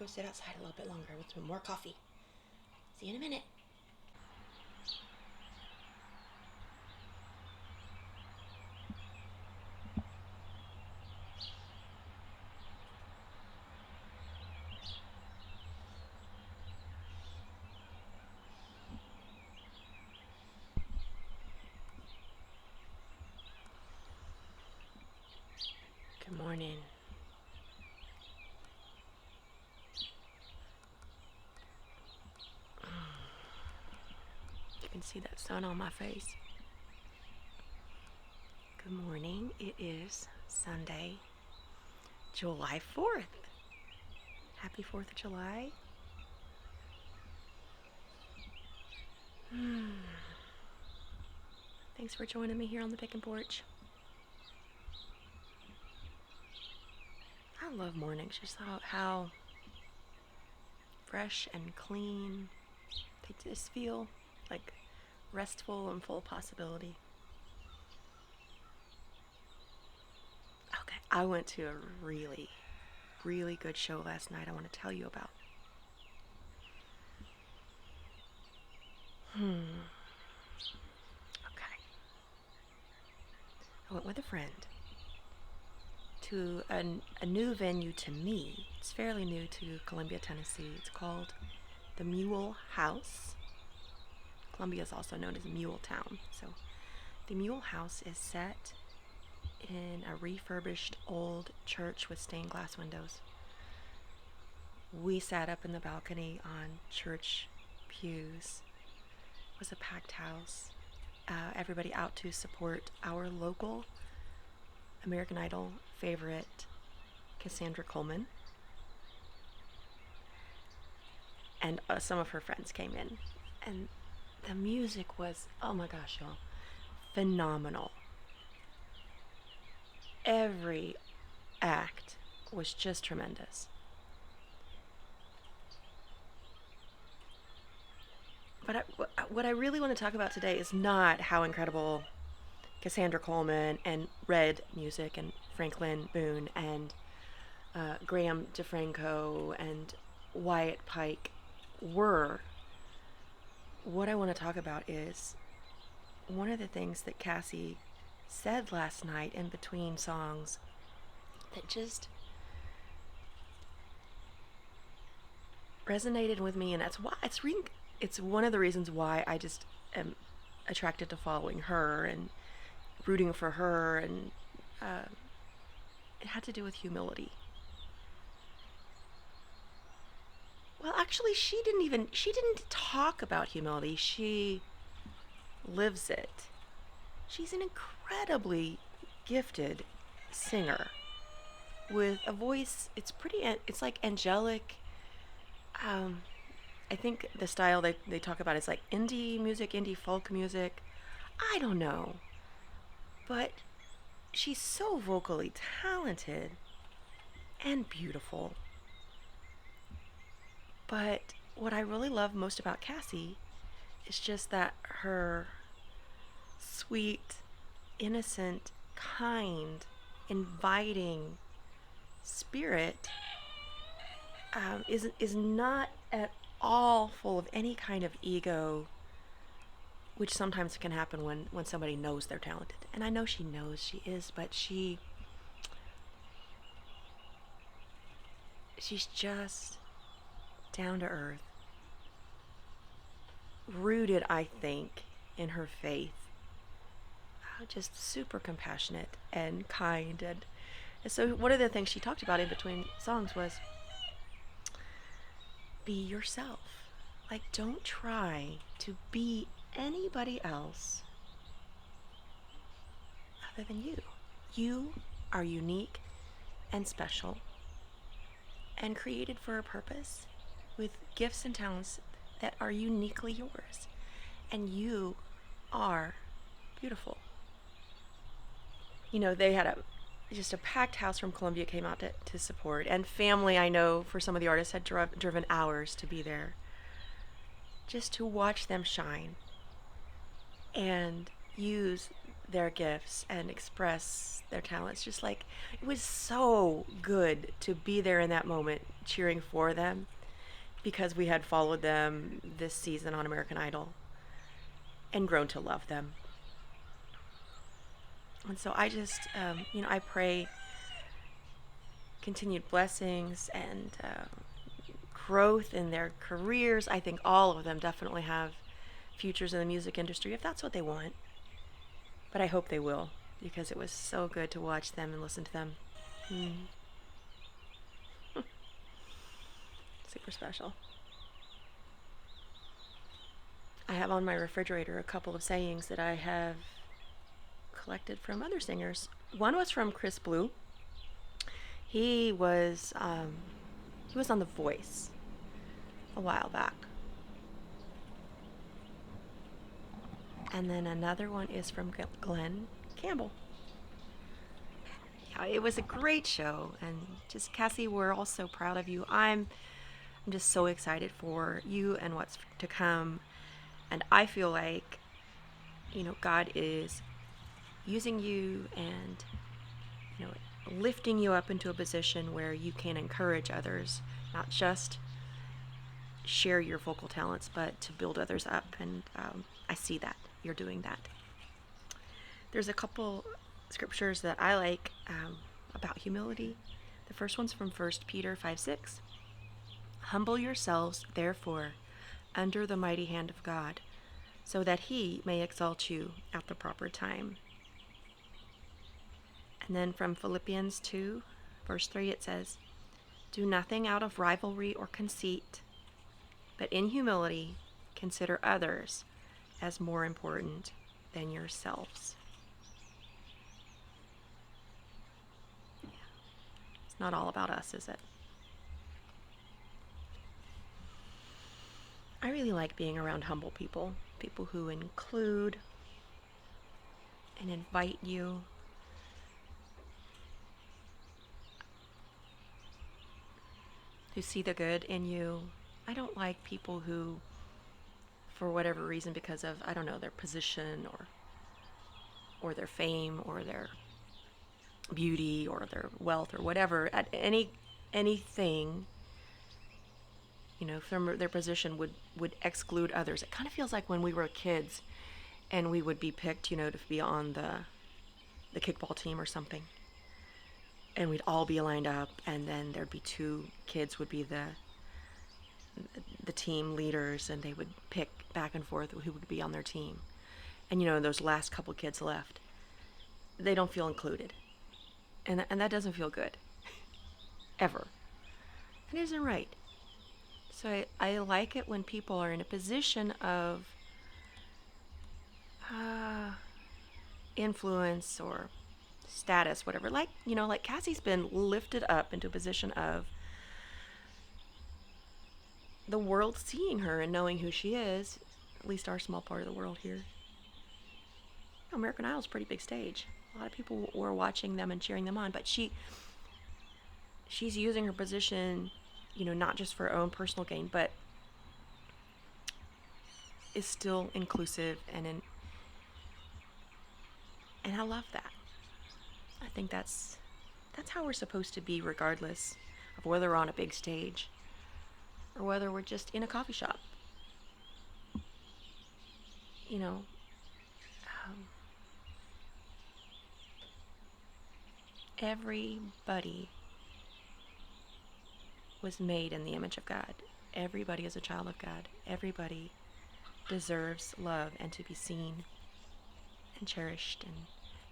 go sit outside a little bit longer with some more coffee. See you in a minute. Good morning. You can see that sun on my face. Good morning. It is Sunday, July 4th. Happy 4th of July. Thanks for joining me here on the Pickin' Porch. I love mornings, just how fresh and clean they just feel, like restful and full of possibility. Okay, I went to a really, really good show last night I want to tell you about. Okay. I went with a friend to a new venue to me. It's fairly new to Columbia, Tennessee. It's called the Mule House. Columbia is also known as Mule Town. So the Mule House is set in a refurbished old church with stained glass windows. We sat up in the balcony on church pews. It was a packed house. Everybody out to support our local American Idol favorite, Cassandra Coleman. And some of her friends came in. And the music was, oh my gosh, y'all, phenomenal. Every act was just tremendous. But what I really want to talk about today is not how incredible Cassandra Coleman and Red Music and Franklin Boone and Graham DeFranco and Wyatt Pike were. What I want to talk about is one of the things that Cassie said last night in between songs that just resonated with me, and that's why it's one of the reasons why I just am attracted to following her and rooting for her, and it had to do with humility. Well, actually, she didn't talk about humility. She lives it. She's an incredibly gifted singer with a voice. It's like angelic. I think the style they talk about is like indie music, indie folk music. I don't know. But she's so vocally talented and beautiful. But what I really love most about Cassie is just that her sweet, innocent, kind, inviting spirit is not at all full of any kind of ego, which sometimes can happen when somebody knows they're talented. And I know she knows she is, but she's just down to earth, rooted, I think, in her faith, just super compassionate and kind. And so one of the things she talked about in between songs was be yourself. Like, don't try to be anybody else other than you. You are unique and special and created for a purpose with gifts and talents that are uniquely yours. And you are beautiful. You know, they had just a packed house from Columbia came out to support. And family, I know, for some of the artists had driven hours to be there just to watch them shine and use their gifts and express their talents. Just like it was so good to be there in that moment cheering for them because we had followed them this season on American Idol and grown to love them. And so I just, I pray continued blessings and growth in their careers. I think all of them definitely have futures in the music industry if that's what they want. But I hope they will because it was so good to watch them and listen to them. Mm. Super special. I have on my refrigerator a couple of sayings that I have collected from other singers. One was from Chris Blue. He was on The Voice a while back. And then another one is from Glenn Campbell. Yeah, it was a great show, and just Cassie, we're all so proud of you. I'm just so excited for you and what's to come. And I feel like, God is using you and, lifting you up into a position where you can encourage others, not just share your vocal talents, but to build others up. And I see that you're doing that. There's a couple scriptures that I like about humility. The first one's from 1 Peter 5:6. Humble yourselves, therefore, under the mighty hand of God, so that he may exalt you at the proper time. And then from Philippians 2, verse 3, it says, do nothing out of rivalry or conceit, but in humility consider others as more important than yourselves. Yeah. It's not all about us, is it? I really like being around humble people, people who include and invite you. Who see the good in you. I don't like people who, for whatever reason, because of, I don't know, their position or their fame or their beauty or their wealth or whatever, at anything, from their position would exclude others. It kind of feels like when we were kids and we would be picked, to be on the kickball team or something. And we'd all be lined up, and then there'd be two kids would be the team leaders, and they would pick back and forth who would be on their team. And those last couple kids left, they don't feel included, and that doesn't feel good, ever. It isn't right. So I like it when people are in a position of influence or status, whatever. Like Cassie's been lifted up into a position of the world seeing her and knowing who she is, at least our small part of the world here. American Idol's a pretty big stage. A lot of people were watching them and cheering them on, but she's using her position, not just for her own personal gain, but is still inclusive and I love that. I think that's how we're supposed to be, regardless of whether we're on a big stage or whether we're just in a coffee shop. Everybody was made in the image of God. Everybody is a child of God. Everybody deserves love and to be seen and cherished. And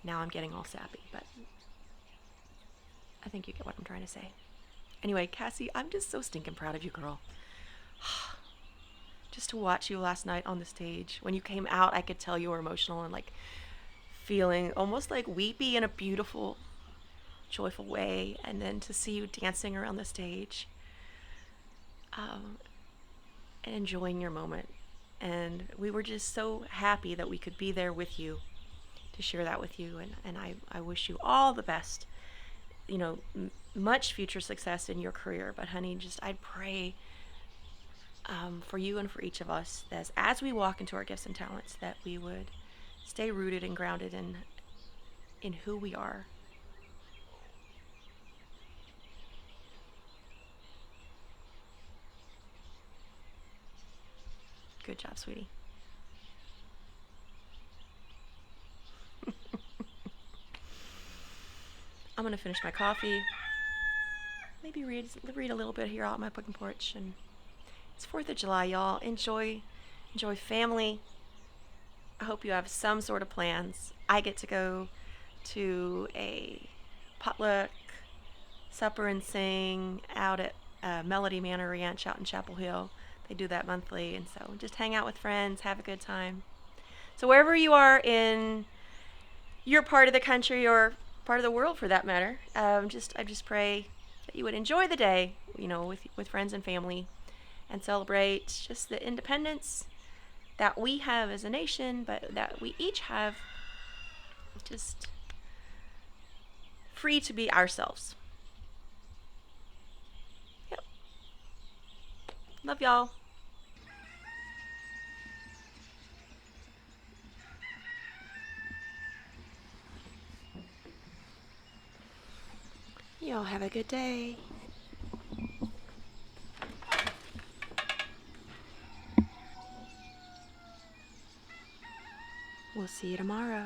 now I'm getting all sappy, but I think you get what I'm trying to say. Anyway, Cassie, I'm just so stinking proud of you, girl. Just to watch you last night on the stage. When you came out, I could tell you were emotional and feeling almost weepy in a beautiful, joyful way. And then to see you dancing around the stage and enjoying your moment. And we were just so happy that we could be there with you to share that with you. And I wish you all the best, much future success in your career. But honey, I'd pray for you and for each of us that as we walk into our gifts and talents, that we would stay rooted and grounded in who we are. Good job, sweetie. I'm gonna finish my coffee. Maybe read a little bit here out on my cooking porch. And it's 4th of July, y'all. Enjoy family. I hope you have some sort of plans. I get to go to a potluck supper and sing out at Melody Manor Ranch out in Chapel Hill. They do that monthly, and so just hang out with friends, have a good time. So wherever you are in your part of the country or part of the world, for that matter, I just pray that you would enjoy the day, with friends and family, and celebrate just the independence that we have as a nation, but that we each have, just free to be ourselves. Yep. Love y'all. Y'all have a good day. We'll see you tomorrow.